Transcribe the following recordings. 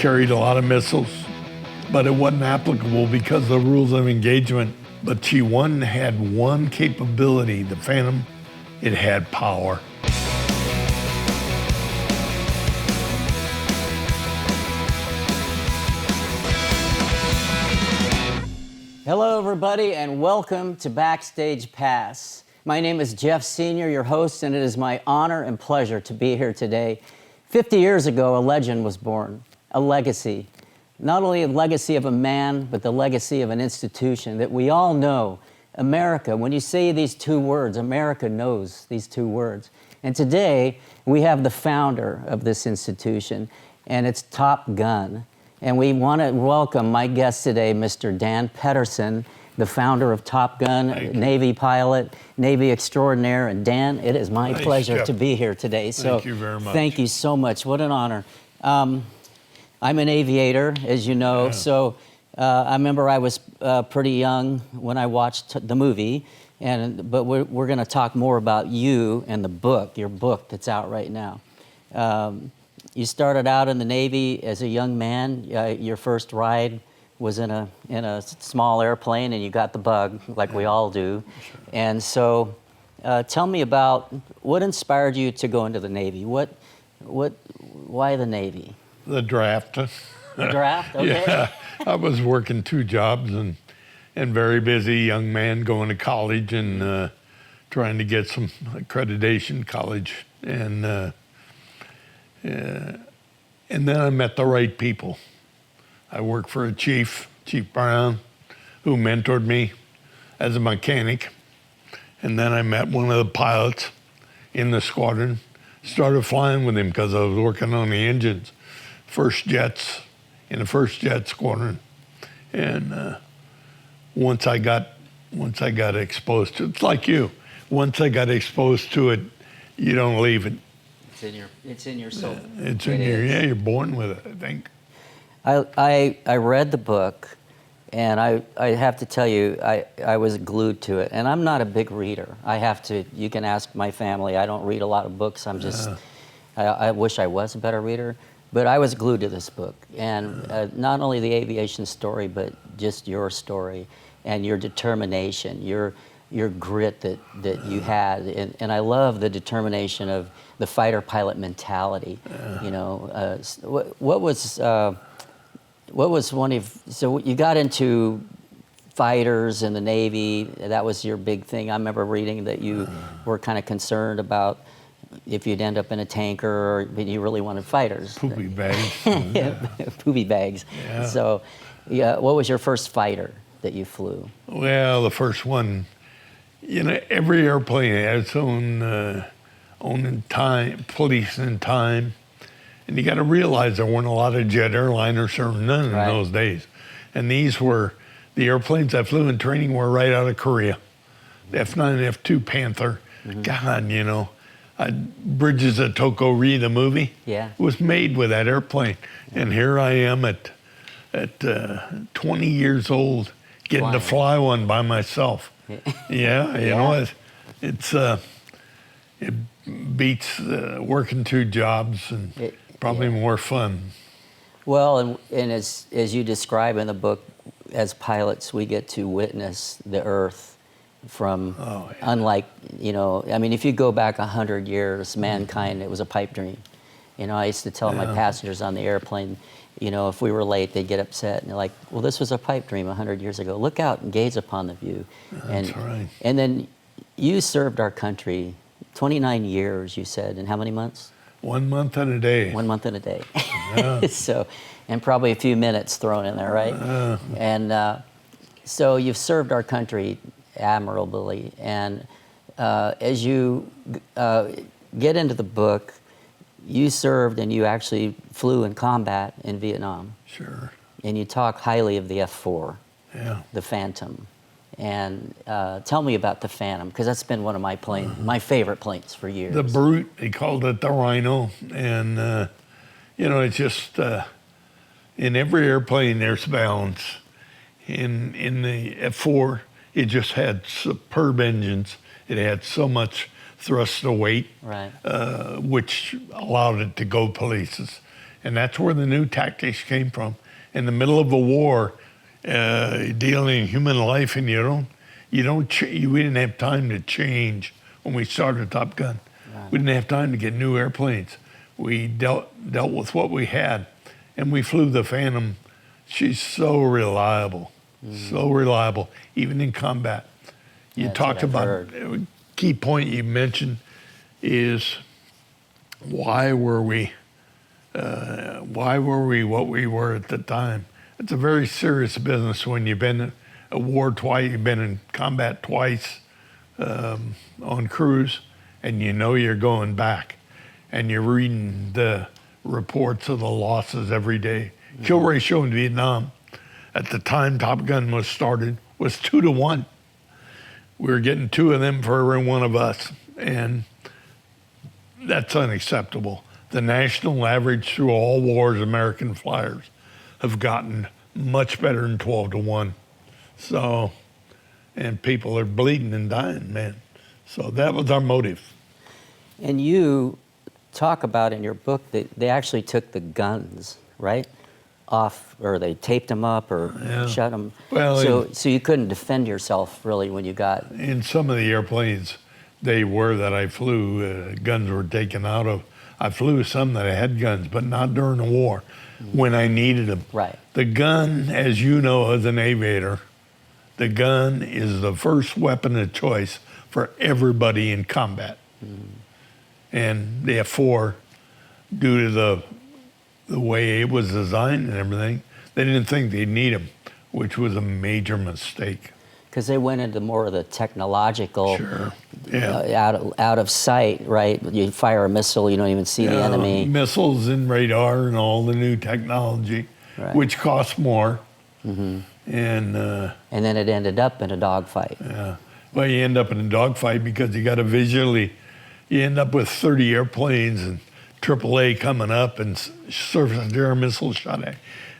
carried a lot of missiles, but it wasn't applicable because of the rules of engagement. But T-1 had one capability, the Phantom, it had power. Hello, everybody, and welcome to Backstage Pass. My name is Jeff Sr., your host, and it is my honor and pleasure to be here today. 50 years ago, a legend was born, a legacy. Not only a legacy of a man, but the legacy of an institution that we all know. America, when you say these two words, America knows these two words. And today, we have the founder of this institution, and it's Top Gun. And we want to welcome my guest today, Mr. Dan Pedersen, the founder of Top Gun, Navy pilot, Navy extraordinaire. And Dan, it is my pleasure to be here today. So thank you very much. Thank you so much. What an honor. I'm an aviator, as you know. Yeah. So I remember I was pretty young when I watched the movie. But we're going to talk more about you and the book, your book that's out right now. You started out in the Navy as a young man. Your first ride was in a small airplane, and you got the bug, like we all do. Sure. And so, tell me about what inspired you to go into the Navy. Why the Navy? The draft. The draft. Okay. Yeah, I was working two jobs and very busy young man going to college and trying to get some accreditation college and then I met the right people. I worked for a Chief Brown, who mentored me as a mechanic. And then I met one of the pilots in the squadron, started flying with him because I was working on the engines, in the first jet squadron. And once I got exposed to it, it's like you. Once I got exposed to it, you don't leave it. It's in your soul. You're born with it, I think. I read the book, and I have to tell you, I was glued to it. And I'm not a big reader. You can ask my family, I don't read a lot of books. I wish I was a better reader. But I was glued to this book. And not only the aviation story, but just your story and your determination, your grit that you had. And I love the determination of the fighter pilot mentality. You know, what was one of, so you got into fighters in the Navy, that was your big thing. I remember reading that you were kind of concerned about if you'd end up in a tanker, but you really wanted fighters. Poopy bags. Poopy bags. Yeah. So, yeah, what was your first fighter that you flew? Well, the first one, you know, every airplane had its own time, police and time. And you got to realize there weren't a lot of jet airliners, or none in those days. And these were, the airplanes I flew in training were right out of Korea. The F-9 and F-2 Panther. Mm-hmm. God, you know, Bridges of Tokyo-ri, the movie, was made with that airplane. And here I am at 20 years old, getting to fly one by myself. Yeah, you know, it beats working two jobs and probably more fun. Well, and as you describe in the book, as pilots, we get to witness the Earth from, unlike, you know, I mean, if you go back 100 years, mankind, it was a pipe dream. You know, I used to tell my passengers on the airplane, you know, if we were late, they'd get upset. And they're like, well, this was a pipe dream 100 years ago. Look out and gaze upon the view. That's right. And then you served our country 29 years, you said, in how many months? 1 month and a day. 1 month and a day. Yeah. So, and probably a few minutes thrown in there, right? And so you've served our country admirably. And as you get into the book, you served and you actually flew in combat in Vietnam. Sure. And you talk highly of the F-4, the Phantom. And tell me about the Phantom, because that's been one of my favorite planes for years. The Brute, they called it the Rhino. And, you know, it's just, in every airplane there's balance. In the F-4, it just had superb engines. It had so much thrust to weight, right. Which allowed it to go places. And that's where the new tactics came from. In the middle of a war, dealing in human life, and we didn't have time to change when we started Top Gun. Right. We didn't have time to get new airplanes. We dealt with what we had, and we flew the Phantom. She's so reliable, even in combat. You That's talked what I've about heard. a key point you mentioned is why were we what we were at the time? It's a very serious business when you've been in a war twice, you've been in combat twice on cruise, and you know you're going back, and you're reading the reports of the losses every day. Kill ratio in Vietnam at the time Top Gun was started was 2 to 1. We were getting 2 of them for every one of us, and that's unacceptable. The national average through all wars, American flyers have gotten much better than 12 to 1. So, and people are bleeding and dying, man. So that was our motive. And you talk about in your book that they actually took the guns, right, off, or they taped them up or shut them. Well, so you couldn't defend yourself really when you got. In some of the airplanes that I flew, guns were taken out of. I flew some that had guns, but not during the war when I needed them. Right. The gun, as you know, as an aviator, the gun is the first weapon of choice for everybody in combat. And the F4, due to the way it was designed and everything, they didn't think they'd need them, which was a major mistake. Because they went into more of the technological, Sure. Yeah. out of sight, right? You fire a missile, you don't even see the enemy. Missiles and radar and all the new technology, Right. which costs more. And And then it ended up in a dogfight. well, you end up in a dogfight because you got to visually. You end up with 30 airplanes and AAA coming up and surface to air missile shot at.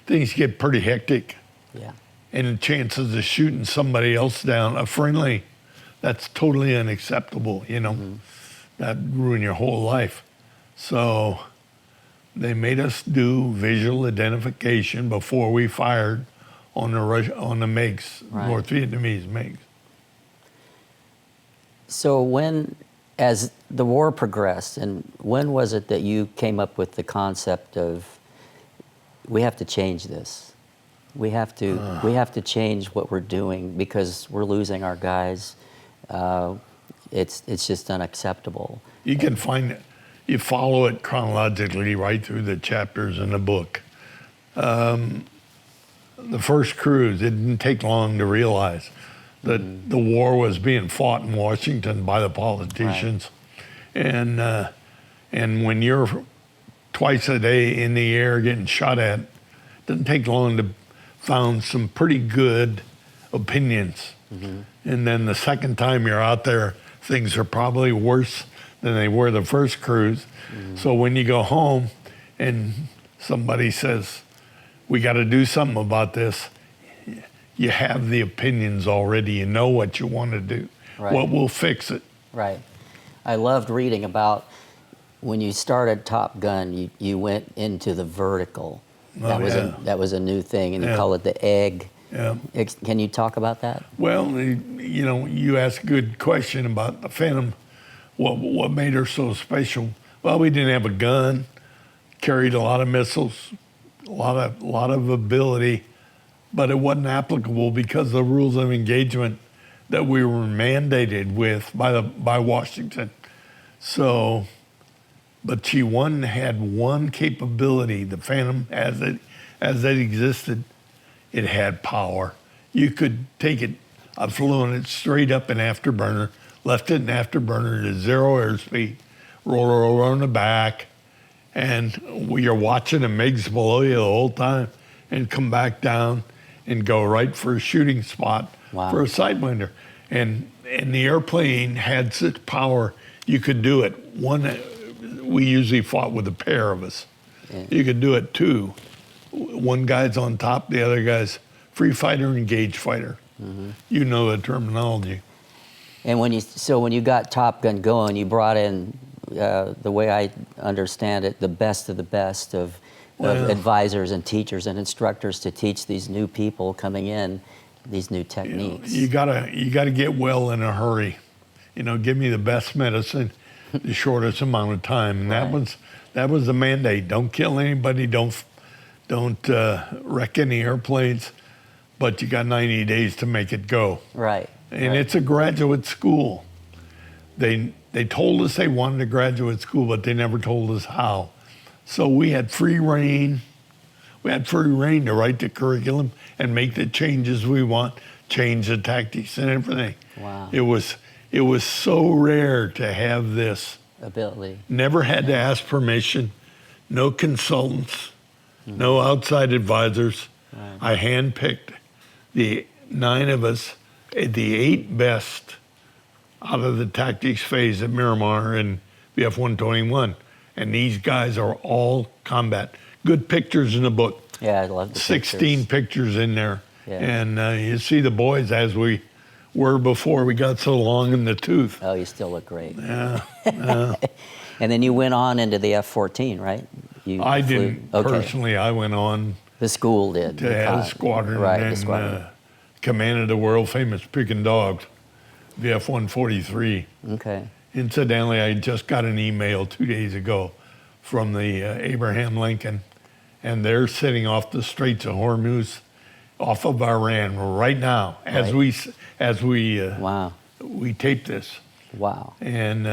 Things get pretty hectic. Yeah. And the chances of shooting somebody else down, a friendly, that's totally unacceptable, That ruin your whole life. So they made us do visual identification before we fired on the MiGs, Right. North Vietnamese MiGs. So as the war progressed, and when was it that you came up with the concept of, we have to change this? We have to change what we're doing because we're losing our guys. It's just unacceptable. You can find it. You follow it chronologically right through the chapters in the book. The first cruise, it didn't take long to realize that the war was being fought in Washington by the politicians. Right. And when you're twice a day in the air getting shot at, it doesn't take long to found some pretty good opinions. And then the second time you're out there, things are probably worse than they were the first cruise. So when you go home and somebody says, we got to do something about this, you have the opinions already. You know what you want to do, Right. what will fix it. Right. I loved reading about when you started Top Gun, you went into the vertical. That was a new thing, and you call it the egg. Yeah. Can you talk about that? Well, you asked a good question about the Phantom. What made her so special? Well, we didn't have a gun, carried a lot of missiles, a lot of ability, but it wasn't applicable because of the rules of engagement that we were mandated with by Washington. So, but she had one capability. The Phantom, as it existed, it had power. You could take it. I've flown it straight up in afterburner, left it in afterburner to 0 airspeed, roll over on the back, and you're watching the MiGs below you the whole time, and come back down and go right for a shooting spot. Wow. For a sidewinder. And the airplane had such power, you could do it. We usually fought with a pair of us. Yeah. You could do it 2. One guy's on top, the other guy's free fighter, engaged fighter. You know the terminology. And when you got Top Gun going, you brought in, the way I understand it, the best of Well, advisors and teachers and instructors to teach these new people coming in these new techniques. you gotta get well in a hurry. Give me the best medicine, the shortest amount of time, and that was the mandate. Don't kill anybody. Don't wreck any airplanes, but you got 90 days to make it go. Right. And it's a graduate school. They told us they wanted a graduate school, but they never told us how. So we had free reign. We had free reign to write the curriculum and make the changes we want, change the tactics and everything. Wow. It was so rare to have this. Ability. Never had to ask permission, no consultants, no outside advisors. Right. I handpicked the 9 of us, the 8 best out of the tactics phase at Miramar and BF 121. And these guys are all combat. Good pictures in the book. Yeah, I love the 16 pictures in there. Yeah. And you see the boys as we were before we got so long in the tooth. Oh, you still look great. Yeah. And then you went on into the F-14, right? I didn't Okay. personally. I went on The school did. to head a squadron Right, the and squadron. commanded the world famous Picking Dogs, the F-143. Okay. Incidentally, I just got an email 2 days ago from the Abraham Lincoln, and they're sitting off the Straits of Hormuz, off of Iran right now, as we Wow. we tape this, Wow. and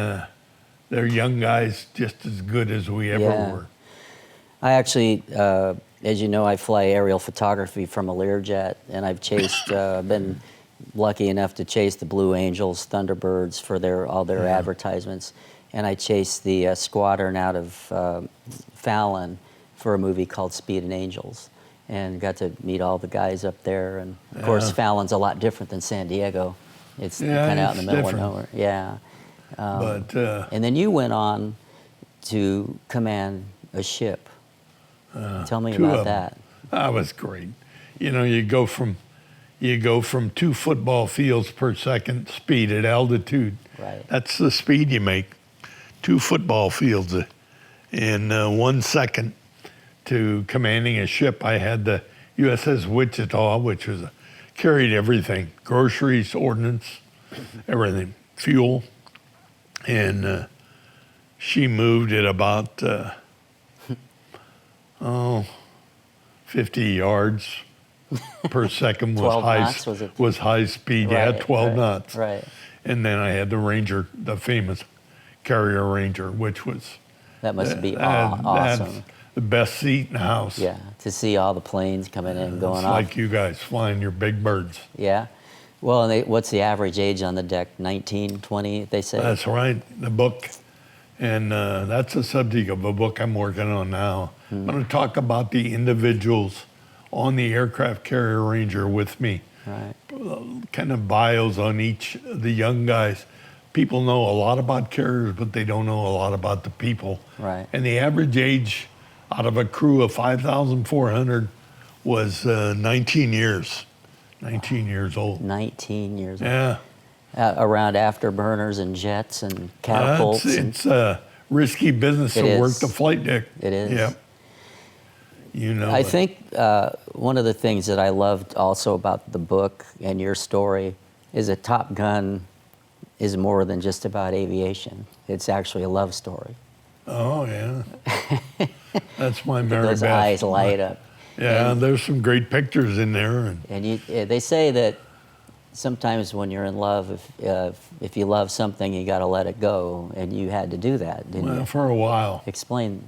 they're young guys, just as good as we ever Yeah. were. I actually, as you know, I fly aerial photography from a Learjet, and I've chased, been lucky enough to chase the Blue Angels, Thunderbirds for all their advertisements, and I chased the squadron out of Fallon for a movie called Speed and Angels, and got to meet all the guys up there. And of course, Fallon's a lot different than San Diego. It's kind of out in the middle of nowhere. Yeah. But And then you went on to command a ship. Tell me 2 about of them. that. That was great. You go from 2 football fields per second speed at altitude. Right. That's the speed you make. 2 football fields in 1 second to commanding a ship. I had the USS Wichita, which carried everything: groceries, ordnance, everything, fuel, and she moved at about 50 yards per second 12 knots, was high speed. Yeah, Right, 12 right, knots. Right. And then I had the Ranger, the famous Carrier Ranger, which was That must be that's awesome. the best seat in the house. Yeah, to see all the planes coming in and going It's off. like you guys flying your big birds. Yeah. Well, and what's the average age on the deck? 19, 20, they say? That's right, the book. And that's the subject of a book I'm working on now. I'm going to talk about the individuals on the aircraft carrier Ranger with me. Right. Kind of bios on each of the young guys. People know a lot about carriers, but they don't know a lot about the people. Right. And the average age out of a crew of 5,400 was 19 years. 19 years old. 19 years old. Yeah. Around afterburners and jets and catapults. It's a risky business It to work is. the flight deck. It is. Yep. I think one of the things that I loved also about the book and your story is that Top Gun is more than just about aviation. It's actually a love story. Oh, yeah. That's my Mary Those Beth. eyes light up. Yeah, there's some great pictures in there. And they say that sometimes when you're in love, if you love something, you got to let it go, and you had to do that, didn't you? For a while.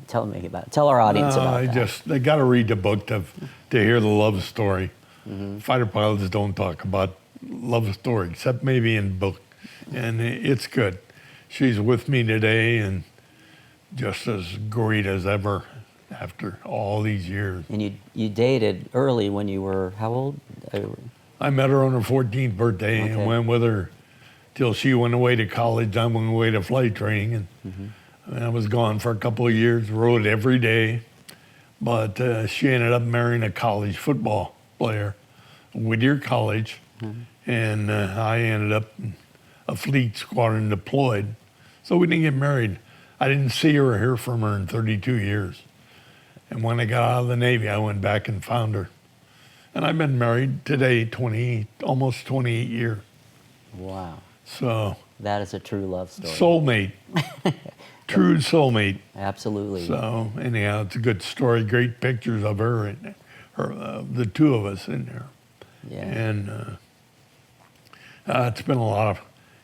Tell me about it. Tell our audience about that. They got to read the book to hear the love story. Fighter pilots don't talk about love story, except maybe in book, and it's good. She's with me today, and just as great as ever after all these years. And you dated early when you were how old? I met her on her 14th birthday and went with her till she went away to college. I went away to flight training, and I was gone for a couple of years, rode every day. But she ended up marrying a college football player, Whittier College, and I ended up in a fleet squadron deployed. So we didn't get married. I didn't see her or hear from her in 32 years. And when I got out of the Navy, I went back and found her. And I've been married today almost 28 years. Wow. So That is a true love story. soulmate, true soulmate. Absolutely. So anyhow, it's a good story. Great pictures of her and the two of us in there. Yeah. And it's been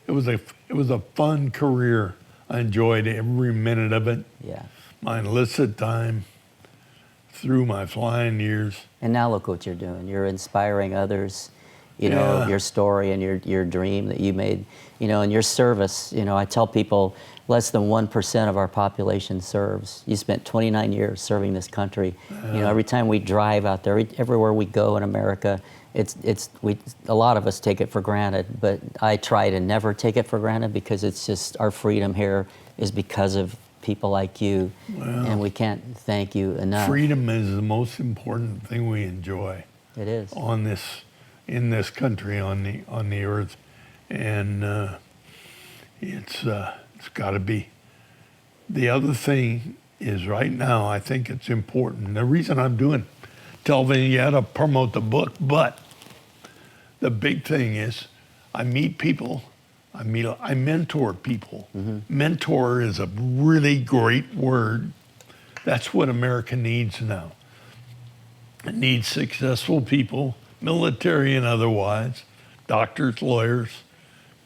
it was a fun career. I enjoyed every minute of it. Yeah. My enlisted time, through my flying years. And now look what you're doing. You're inspiring others, you know, Yeah. your story and your dream that you made, you know, and your service. You know, I tell people less than 1% of our population serves. You spent 29 years serving this country. You know, every time we drive out there, everywhere we go in America, a lot of us take it for granted, but I try to never take it for granted, because it's just, our freedom here is because of people like you, and we can't thank you enough. Freedom is the most important thing we enjoy It is. in this country, on the earth, and it's got to be. The other thing is, right now, I think it's important. The reason I'm doing television, you had to promote the book, but the big thing is, I meet people. I mentor people. Mm-hmm. Mentor is a really great word. That's what America needs now. It needs successful people, military and otherwise, doctors, lawyers,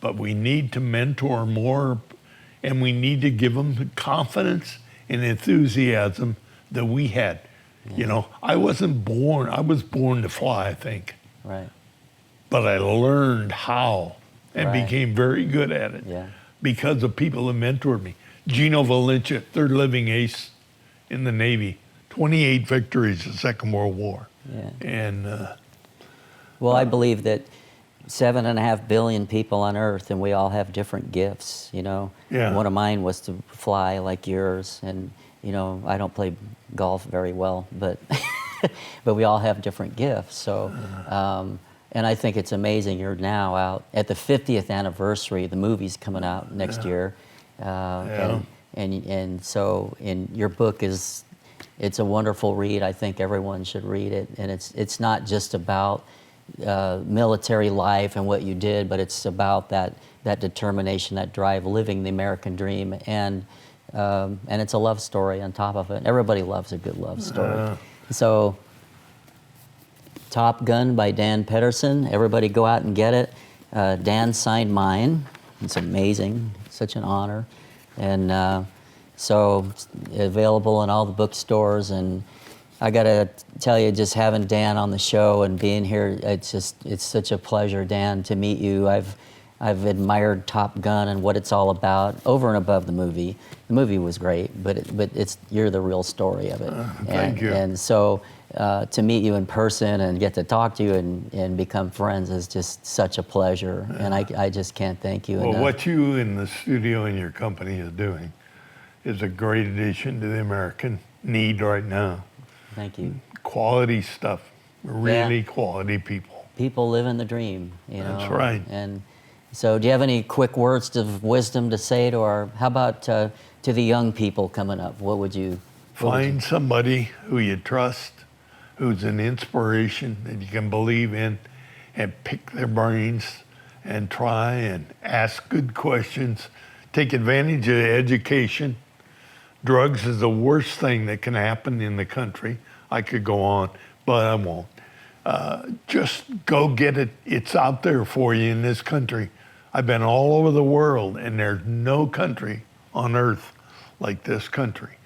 but we need to mentor more, and we need to give them the confidence and enthusiasm that we had. Yeah. You know, I was born to fly, I think, Right. but I learned how and Right. became very good at it Yeah. because of people that mentored me. Gino Valencia, third living ace in the Navy, 28 victories in the Second World War. Yeah. And Well, I believe that 7.5 billion people on Earth, and we all have different gifts, you know. Yeah. One of mine was to fly like yours, and, you know, I don't play golf very well, but but we all have different gifts. So, and I think it's amazing you're now out at the 50th anniversary. The movie's coming out next year. And so your book it's a wonderful read. I think everyone should read it. And it's not just about military life and what you did, but it's about that determination, that drive, living the American dream, and it's a love story on top of it. Everybody loves a good love story. So, Top Gun by Dan Pedersen. Everybody go out and get it. Dan signed mine. It's amazing. Such an honor. And so available in all the bookstores. And I got to tell you, just having Dan on the show and being here, it's such a pleasure, Dan, to meet you. I've admired Top Gun and what it's all about, over and above the movie. The movie was great, but you're the real story of it. Thank you. And so to meet you in person and get to talk to you and become friends is just such a pleasure. And I just can't thank you enough. well, what you in the studio and your company is doing is a great addition to the American need right now. Thank you. Quality stuff, really quality people. People living the dream, you know. That's right. And so, do you have any quick words of wisdom to say to how about to the young people coming up? What would you Find somebody who you trust, who's an inspiration that you can believe in, and pick their brains and try and ask good questions. Take advantage of education. Drugs is the worst thing that can happen in the country. I could go on, but I won't. Just go get it. It's out there for you in this country. I've been all over the world, and there's no country on earth like this country.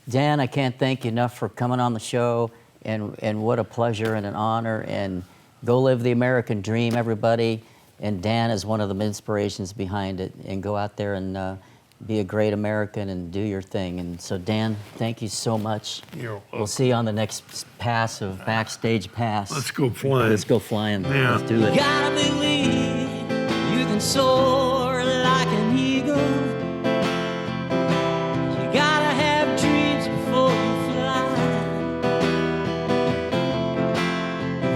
Dan, I can't thank you enough for coming on the show, and what a pleasure and an honor. And go live the American dream, everybody. And Dan is one of the inspirations behind it. And go out there and be a great American and do your thing. And so, Dan, thank you so much. You're welcome. We'll see you on the next pass of Backstage Pass. Let's go flying. Let's go flying. Yeah. Let's do it. Gotta believe you can soar like an eagle. You gotta have dreams before you fly.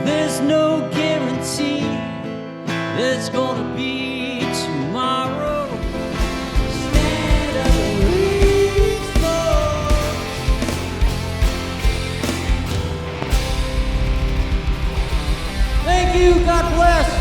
There's no guarantee there's gonna be tomorrow. Stand up and reach for God bless.